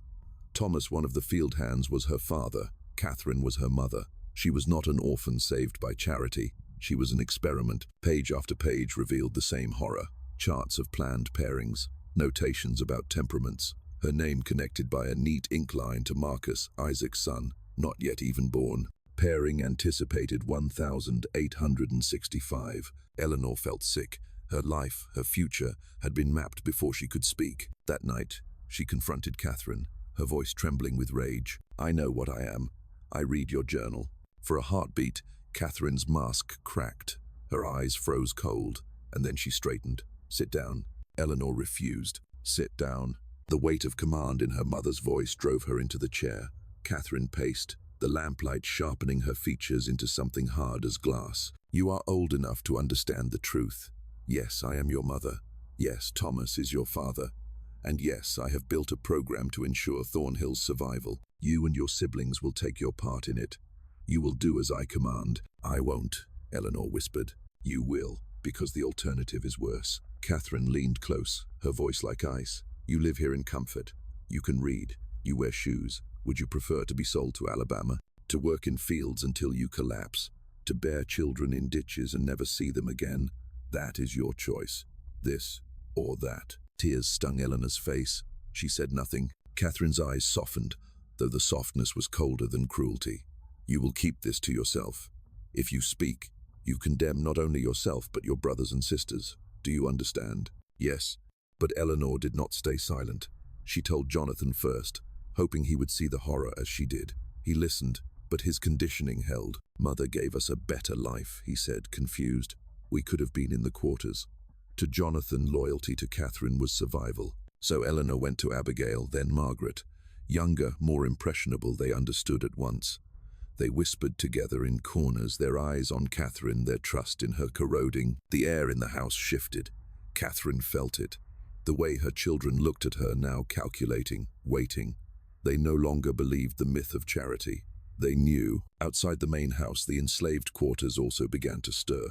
Thomas, one of the field hands, was her father. Catherine was her mother. She was not an orphan saved by charity. She was an experiment. Page after page revealed the same horror. Charts of planned pairings, notations about temperaments, her name connected by a neat ink line to Marcus, Isaac's son, not yet even born. Pairing anticipated 1,865. Eleanor felt sick. Her life, her future, had been mapped before she could speak. That night, she confronted Catherine, her voice trembling with rage. "I know what I am. I read your journal." For a heartbeat, Catherine's mask cracked. Her eyes froze cold, and then she straightened. "Sit down." Eleanor refused. "Sit down." The weight of command in her mother's voice drove her into the chair. Catherine paced, the lamplight sharpening her features into something hard as glass. "You are old enough to understand the truth. Yes, I am your mother. Yes, Thomas is your father. And yes, I have built a program to ensure Thornhill's survival. You and your siblings will take your part in it. You will do as I command." "I won't," Eleanor whispered. "You will, because the alternative is worse." Catherine leaned close, her voice like ice. "You live here in comfort. You can read. You wear shoes. Would you prefer to be sold to Alabama? To work in fields until you collapse? To bear children in ditches and never see them again? That is your choice. This or that." Tears stung Eleanor's face. She said nothing. Catherine's eyes softened, though the softness was colder than cruelty. "You will keep this to yourself. If you speak, you condemn not only yourself but your brothers and sisters. Do you understand?" "Yes." But Eleanor did not stay silent. She told Jonathan first, hoping he would see the horror as she did. He listened, but his conditioning held. "Mother gave us a better life," he said, confused. "We could have been in the quarters." To Jonathan, loyalty to Catherine was survival. So Eleanor went to Abigail, then Margaret. Younger, more impressionable, they understood at once. They whispered together in corners, their eyes on Catherine, their trust in her corroding. The air in the house shifted. Catherine felt it. The way her children looked at her, now calculating, waiting. They no longer believed the myth of charity. They knew. Outside the main house, the enslaved quarters also began to stir.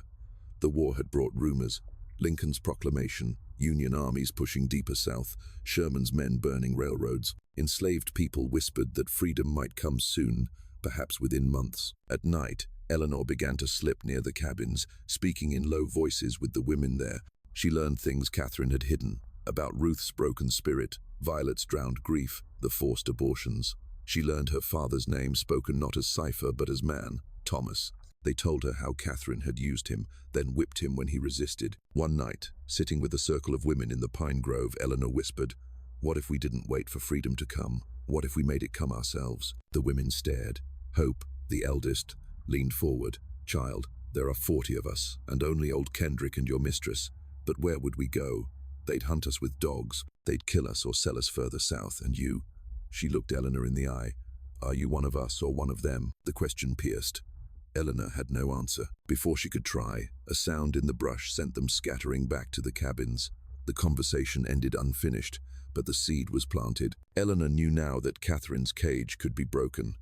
The war had brought rumors. Lincoln's proclamation, Union armies pushing deeper south, Sherman's men burning railroads. Enslaved people whispered that freedom might come soon, perhaps within months. At night, Eleanor began to slip near the cabins, speaking in low voices with the women there. She learned things Catherine had hidden, about Ruth's broken spirit, Violet's drowned grief, the forced abortions. She learned her father's name spoken not as cipher but as man, Thomas. They told her how Catherine had used him, then whipped him when he resisted. One night, sitting with a circle of women in the pine grove, Eleanor whispered, "What if we didn't wait for freedom to come? What if we made it come ourselves?" The women stared. Hope, the eldest, leaned forward. "Child, there are 40 of us, and only old Kendrick and your mistress. But where would we go? They'd hunt us with dogs. They'd kill us or sell us further south, and you?" She looked Eleanor in the eye. "Are you one of us or one of them?" The question pierced. Eleanor had no answer. Before she could try, a sound in the brush sent them scattering back to the cabins. The conversation ended unfinished, but the seed was planted. Eleanor knew now that Catherine's cage could be broken,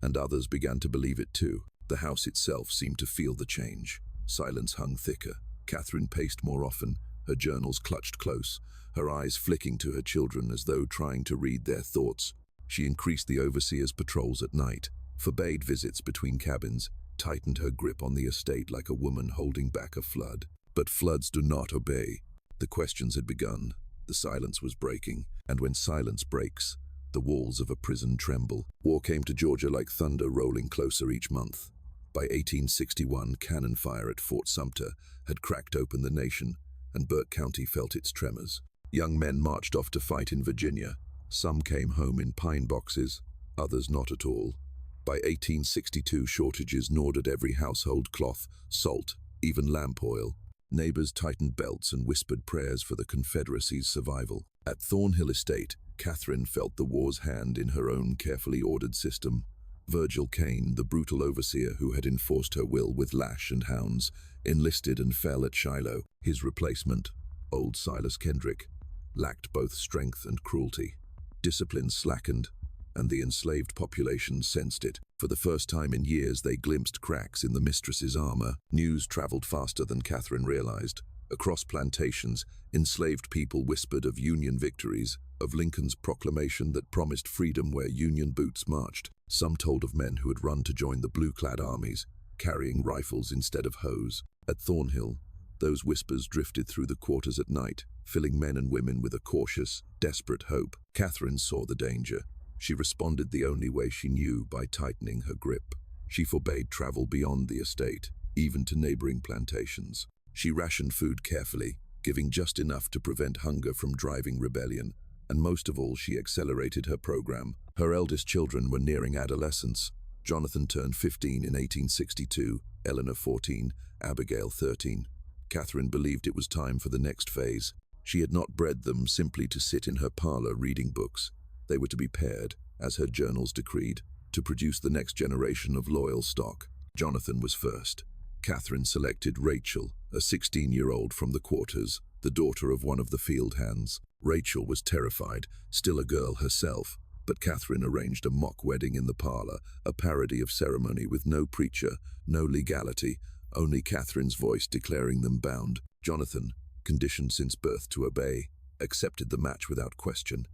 and others began to believe it too. The house itself seemed to feel the change. Silence hung thicker. Catherine paced more often, her journals clutched close, her eyes flicking to her children as though trying to read their thoughts. She increased the overseer's patrols at night, forbade visits between cabins, tightened her grip on the estate like a woman holding back a flood. But floods do not obey. The questions had begun. The silence was breaking, and when silence breaks, the walls of a prison tremble. War came to Georgia like thunder, rolling closer each month. By 1861, cannon fire at Fort Sumter had cracked open the nation, and Burke County felt its tremors. Young men marched off to fight in Virginia. Some came home in pine boxes, others not at all. By 1862, shortages gnawed at every household: cloth, salt, even lamp oil. Neighbors tightened belts and whispered prayers for the Confederacy's survival. At Thornhill Estate, Catherine felt the war's hand in her own carefully ordered system. Virgil Kane, the brutal overseer who had enforced her will with lash and hounds, enlisted and fell at Shiloh. His replacement, old Silas Kendrick, lacked both strength and cruelty. Discipline slackened, and the enslaved population sensed it. For the first time in years, they glimpsed cracks in the mistress's armor. News traveled faster than Catherine realized. Across plantations, enslaved people whispered of Union victories, of Lincoln's proclamation that promised freedom where Union boots marched. Some told of men who had run to join the blue-clad armies, carrying rifles instead of hoes. At Thornhill, those whispers drifted through the quarters at night, filling men and women with a cautious, desperate hope. Catherine saw the danger. She responded the only way she knew, by tightening her grip. She forbade travel beyond the estate, even to neighboring plantations. She rationed food carefully, giving just enough to prevent hunger from driving rebellion, and most of all, she accelerated her program. Her eldest children were nearing adolescence. Jonathan turned 15 in 1862, Eleanor 14, Abigail 13. Catherine believed it was time for the next phase. She had not bred them simply to sit in her parlor reading books. They were to be paired, as her journals decreed, to produce the next generation of loyal stock. Jonathan was first. Catherine selected Rachel, a 16-year-old from the quarters, the daughter of one of the field hands. Rachel was terrified, still a girl herself, but Catherine arranged a mock wedding in the parlor, a parody of ceremony with no preacher, no legality, only Catherine's voice declaring them bound. Jonathan, conditioned since birth to obey, accepted the match without question.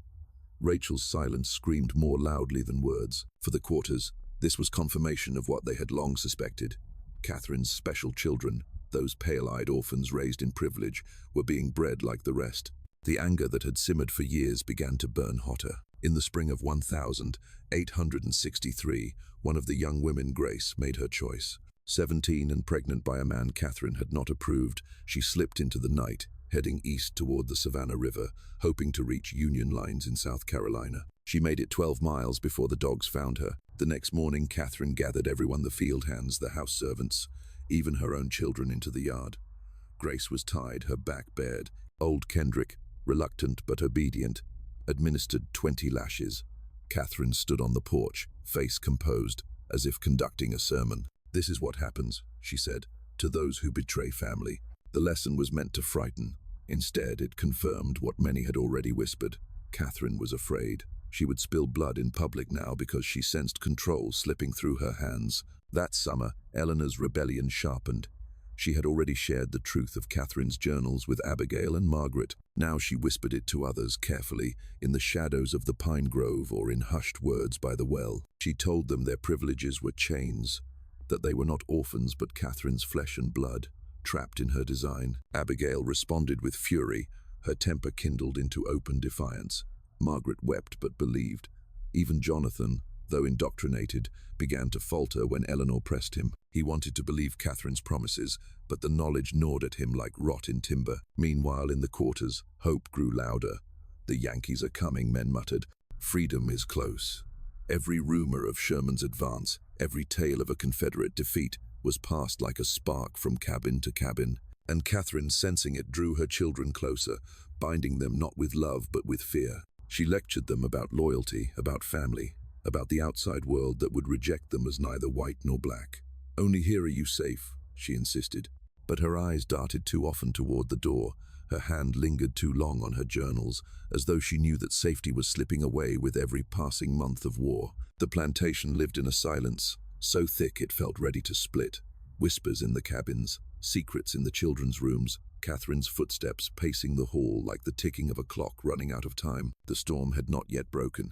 Rachel's silence screamed more loudly than words. For the quarters, this was confirmation of what they had long suspected. Catherine's special children, those pale-eyed orphans raised in privilege, were being bred like the rest. The anger that had simmered for years began to burn hotter. In the spring of 1863, one of the young women, Grace, made her choice. 17 and pregnant by a man Catherine had not approved, she slipped into the night, heading east toward the Savannah River, hoping to reach Union lines in South Carolina. She made it 12 miles before the dogs found her. The next morning, Catherine gathered everyone, the field hands, the house servants, even her own children, into the yard. Grace was tied, her back bared. Old Kendrick, reluctant but obedient, administered 20 lashes. Catherine stood on the porch, face composed, as if conducting a sermon. "This is what happens," she said, "to those who betray family." The lesson was meant to frighten. Instead, it confirmed what many had already whispered. Catherine was afraid. She would spill blood in public now because she sensed control slipping through her hands. That summer, Eleanor's rebellion sharpened. She had already shared the truth of Catherine's journals with Abigail and Margaret. Now she whispered it to others carefully, in the shadows of the pine grove or in hushed words by the well. She told them their privileges were chains, that they were not orphans but Catherine's flesh and blood, trapped in her design. Abigail responded with fury, her temper kindled into open defiance. Margaret wept but believed. Even Jonathan, though indoctrinated, began to falter when Eleanor pressed him. He wanted to believe Catherine's promises, but the knowledge gnawed at him like rot in timber. Meanwhile, in the quarters, hope grew louder. "The Yankees are coming," men muttered. "Freedom is close." Every rumor of Sherman's advance, every tale of a Confederate defeat, was passed like a spark from cabin to cabin. And Catherine, sensing it, drew her children closer, binding them not with love but with fear. She lectured them about loyalty, about family, about the outside world that would reject them as neither white nor black. "Only here are you safe," she insisted. But her eyes darted too often toward the door. Her hand lingered too long on her journals, as though she knew that safety was slipping away with every passing month of war. The plantation lived in a silence, so thick it felt ready to split. Whispers in the cabins, secrets in the children's rooms, Catherine's footsteps pacing the hall like the ticking of a clock running out of time. The storm had not yet broken,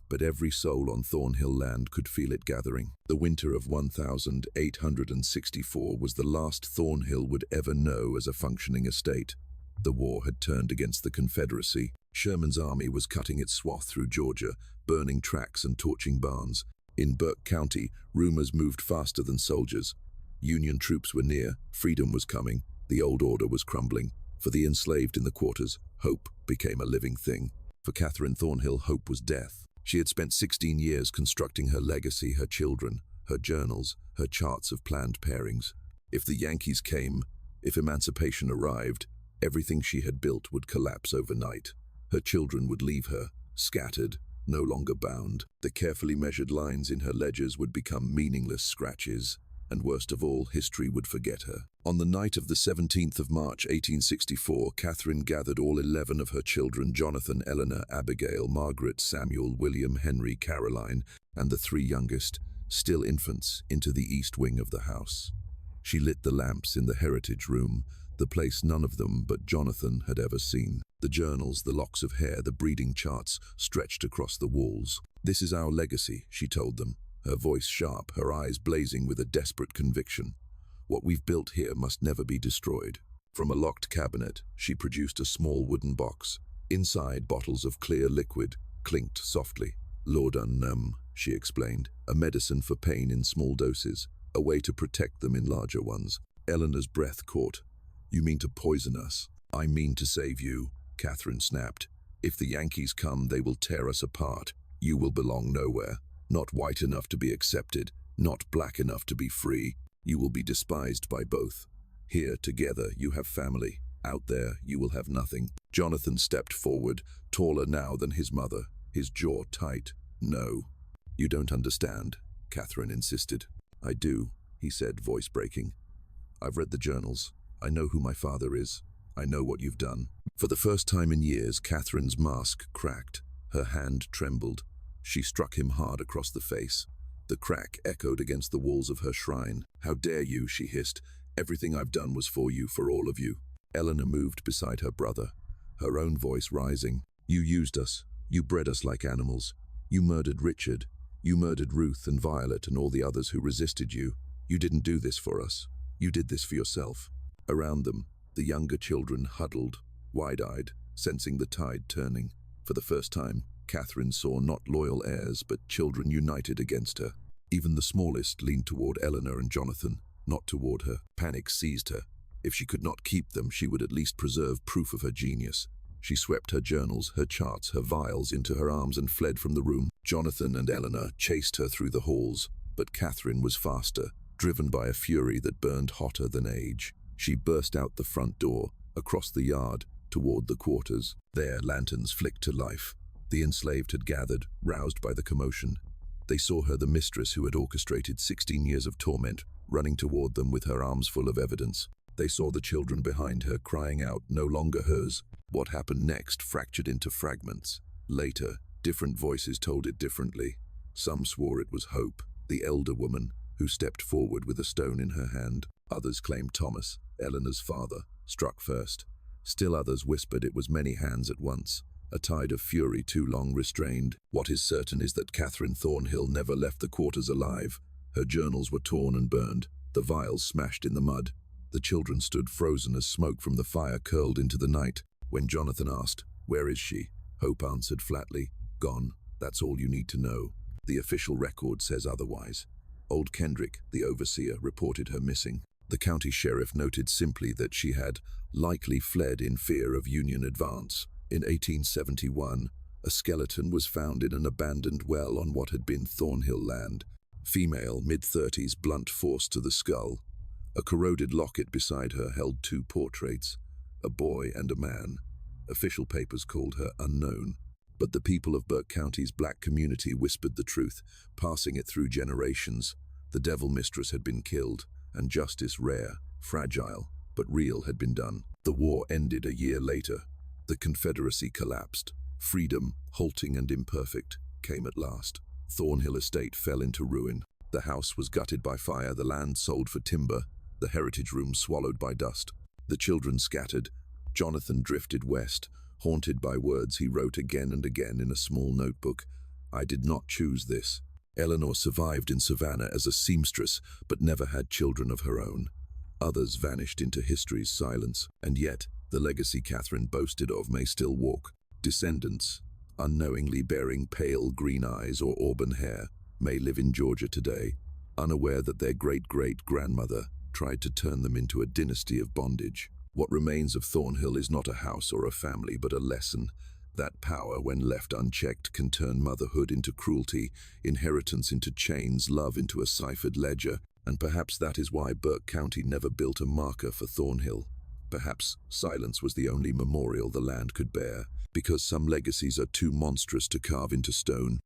but every soul on Thornhill land could feel it gathering. The winter of 1864 was the last Thornhill would ever know as a functioning estate. The war had turned against the Confederacy. Sherman's army was cutting its swath through Georgia, burning tracks and torching barns. In Burke County, rumors moved faster than soldiers. Union troops were near, freedom was coming, the old order was crumbling. For the enslaved in the quarters, hope became a living thing. For Catherine Thornhill, hope was death. She had spent 16 years constructing her legacy, her children, her journals, her charts of planned pairings. If the Yankees came, if emancipation arrived, everything she had built would collapse overnight. Her children would leave her, scattered, no longer bound. The carefully measured lines in her ledgers would become meaningless scratches, and worst of all, history would forget her. On the night of the 17th of March, 1864, Catherine gathered all 11 of her children, Jonathan, Eleanor, Abigail, Margaret, Samuel, William, Henry, Caroline, and the 3 youngest, still infants, into the east wing of the house. She lit the lamps in the heritage room, the place none of them but Jonathan had ever seen. The journals, the locks of hair, the breeding charts stretched across the walls. "This is our legacy," she told them, her voice sharp, her eyes blazing with a desperate conviction. "What we've built here must never be destroyed." From a locked cabinet, she produced a small wooden box. Inside, bottles of clear liquid clinked softly. Laudanum, she explained, a medicine for pain in small doses, a way to protect them in larger ones. Eleanor's breath caught. You mean to poison us? I mean to save you, Catherine snapped. If the Yankees come, they will tear us apart. You will belong nowhere. Not white enough to be accepted, not black enough to be free. You will be despised by both. Here, together, you have family. Out there, you will have nothing. Jonathan stepped forward, taller now than his mother, his jaw tight. No. You don't understand, Catherine insisted. I do, he said, voice breaking. I've read the journals. I know who my father is. I know what you've done. For the first time in years, Catherine's mask cracked. Her hand trembled. She struck him hard across the face. The crack echoed against the walls of her shrine. How dare you, she hissed. Everything I've done was for you, for all of you. Eleanor moved beside her brother, her own voice rising. You used us. You bred us like animals. You murdered Richard. You murdered Ruth and Violet and all the others who resisted you. You didn't do this for us. You did this for yourself. Around them, the younger children huddled, wide-eyed, sensing the tide turning. For the first time, Catherine saw not loyal heirs, but children united against her. Even the smallest leaned toward Eleanor and Jonathan, not toward her. Panic seized her. If she could not keep them, she would at least preserve proof of her genius. She swept her journals, her charts, her vials into her arms and fled from the room. Jonathan and Eleanor chased her through the halls, but Catherine was faster, driven by a fury that burned hotter than age. She burst out the front door, across the yard, toward the quarters. There, lanterns flicked to life. The enslaved had gathered, roused by the commotion. They saw her, the mistress who had orchestrated 16 years of torment, running toward them with her arms full of evidence. They saw the children behind her, crying out, no longer hers. What happened next fractured into fragments. Later, different voices told it differently. Some swore it was Hope, the elder woman, who stepped forward with a stone in her hand. Others claimed Thomas, Eleanor's father, struck first. Still others whispered it was many hands at once, a tide of fury too long restrained. What is certain is that Catherine Thornhill never left the quarters alive. Her journals were torn and burned, the vials smashed in the mud. The children stood frozen as smoke from the fire curled into the night. When Jonathan asked, "Where is she?" Hope answered flatly, "Gone. That's all you need to know. The official record says otherwise." Old Kendrick, the overseer, reported her missing. The county sheriff noted simply that she had likely fled in fear of Union advance. In 1871, a skeleton was found in an abandoned well on what had been Thornhill land. Female, mid-30s, blunt force to the skull. A corroded locket beside her held two portraits, a boy and a man. Official papers called her unknown. But the people of Burke County's black community whispered the truth, passing it through generations. The devil mistress had been killed, and justice, rare, fragile, but real, had been done. The war ended a year later. The Confederacy collapsed. Freedom, halting and imperfect, came at last. Thornhill estate fell into ruin. The house was gutted by fire, the land sold for timber, the heritage room swallowed by dust. The children scattered. Jonathan drifted west, haunted by words he wrote again and again in a small notebook. I did not choose this. Eleanor survived in Savannah as a seamstress, but never had children of her own. Others vanished into history's silence, and yet the legacy Catherine boasted of may still walk. Descendants, unknowingly bearing pale green eyes or auburn hair, may live in Georgia today, unaware that their great-great-grandmother tried to turn them into a dynasty of bondage. What remains of Thornhill is not a house or a family, but a lesson. That power, when left unchecked, can turn motherhood into cruelty, inheritance into chains, love into a ciphered ledger. And perhaps that is why Burke County never built a marker for Thornhill. Perhaps silence was the only memorial the land could bear, because some legacies are too monstrous to carve into stone.